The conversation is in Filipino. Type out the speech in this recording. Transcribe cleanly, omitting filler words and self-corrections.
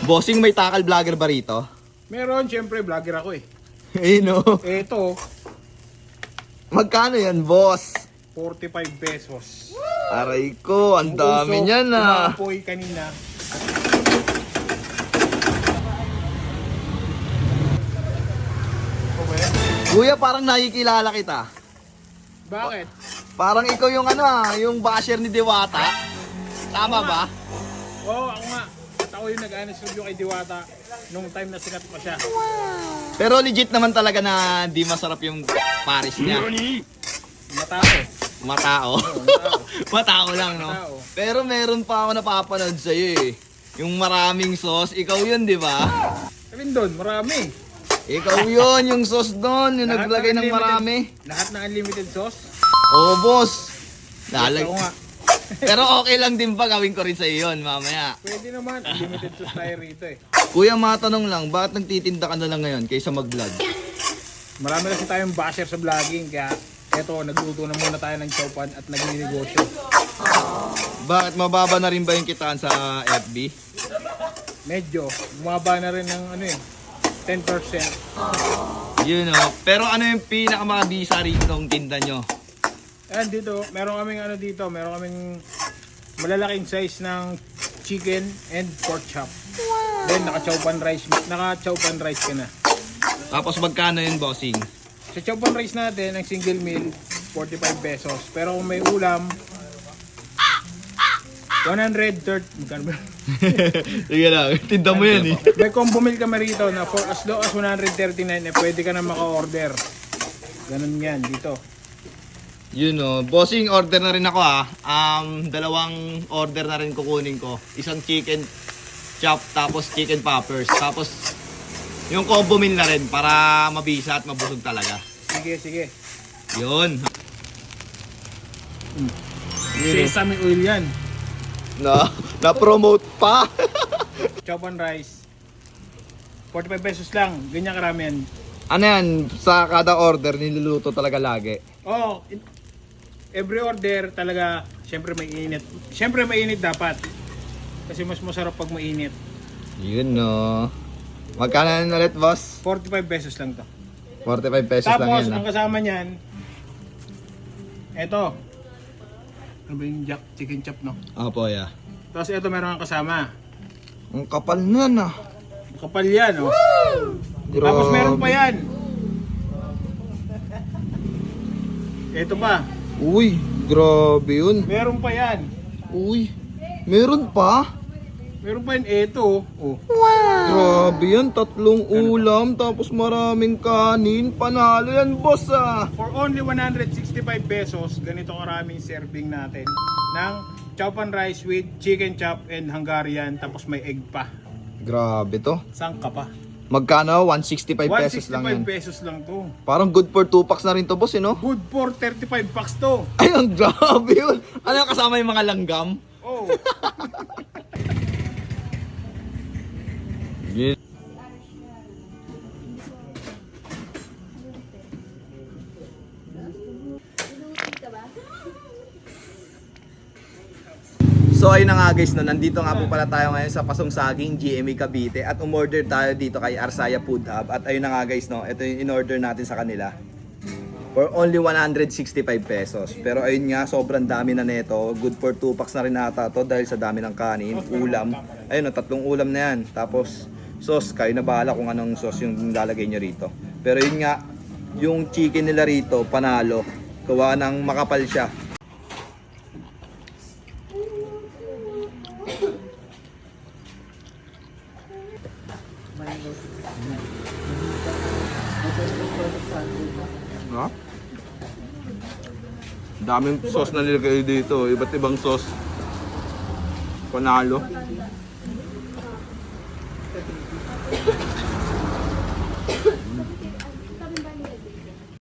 Bossing, may takal vlogger ba rito? Meron, syempre, vlogger ako eh. Ayun o. Ito, Magkano yan, boss? 45 pesos. Aray ko, ang dami niyan ah. Pinakapoy kanina. Okay. Kuya, parang nakikilala kita. Bakit? Parang ikaw yung ano yung basher ni Diwata. Tama ba? Oo, ako nga. At ako yung nag-honest review kay Diwata nung time na sikat pa siya. Pero legit naman talaga na di masarap yung Paris niya. Matao. Matao. Matao lang, no? Matao. Pero meron pa ako napapanood sa'yo eh. Yung maraming sauce, ikaw yun, di ba? Sabihin doon, marami. Ikaw yun, yung sauce doon, yung Lahat naglagay ng unlimited- marami. Lahat ng unlimited sauce. Oo, boss. Nalag. Ako nga. Pero okay lang din ba gawin ko rin sa'yo yun mamaya? Pwede naman, unlimited sauce tayo rito eh. Kuya, matanong lang, bakit nagtitinda ka na lang ngayon kaysa mag-vlog? Marami kasi tayong basher sa vlogging, kaya eto, nagluto na muna tayo ng chowpan at nagninegosyo. Bakit mababa na rin ba yung kitaan sa FB? Medyo, bumaba na rin ng ano eh, 10%. Yun o. Pero ano yung pinakamakabisa rito ng tinda nyo? Ayan dito, meron kaming ano dito, meron kaming malalaking size ng chicken and pork chop. Then naka-chowpan rice ka na. Tapos magkano yun, bossing? Sa chowpan rice natin, ang single meal, 45 pesos. Pero kung may ulam, 130, magkano ba? Sige lang, tinda mo yan eh. May combo meal kami rito na for as low as 139, eh pwede ka na maka-order. Ganun yan, dito. Yun o. Bossing, order na rin ako ha. Dalawang order na rin kukunin ko. Isang chicken chop, tapos chicken poppers. Tapos yung combo meal na rin para mabisa at mabusog talaga. Sige, sige. Yun. Sesame oil yan. Na-promote pa. Chowpan rice. 45 pesos lang. Ganyan karami yan. Ano yan? Sa kada order, niluluto talaga lagi. Oh, every order talaga, syempre may init. Syempre mainit dapat. Kasi mas masarap pag mainit. Yun no. Magkano yan ulit, boss? 45 pesos lang to. 45 pesos lang Tapos, yan. ang kasama niyan, eto. Ano ba yung chicken chop, no? Opo, yeah. Tapos eto meron kang kasama. Ang kapal na na. Kapal yan, oh. Tapos meron pa yan. Eto pa. Uy, grabe yun. Meron pa yan. Uy, meron pa? Meron pa yan. Eto, oh. Grabe yan, tatlong ulam, tapos maraming kanin. Panalo yan, boss ah. For only 165 pesos, ganito karaming serving natin ng chowpan rice with chicken chop and Hungarian, tapos may egg pa. Grabe to. Saan ka pa? Magkano? 165 pesos lang yan. 165 pesos lang to. Parang good for 2 packs na rin to, boss, eh, no? Good for 35 packs to. Ayun, grabe yun. Ano yung kasama yung mga langgam? Oh. Yeah. So ayun na nga guys, no, nandito nga po pala tayo ngayon sa Pasong Saging, GMA Cavite, at umorder tayo dito kay Arsaya Food Hub. At ayun na nga guys, no, ito yung in-order natin sa kanila for only 165 pesos. Pero ayun nga, sobrang dami na nito. Good for 2 packs na rin ata to dahil sa dami ng kanin, ulam. Ayun, no, 3 ulam na yan. Tapos sauce, kayo na bahala kung anong sauce yung lalagay nyo rito. Pero yun nga, yung chicken nila rito, panalo. Gawa ng makapal siya. Ha? Daming sauce na nilagay dito, iba't ibang sauce. Panalo.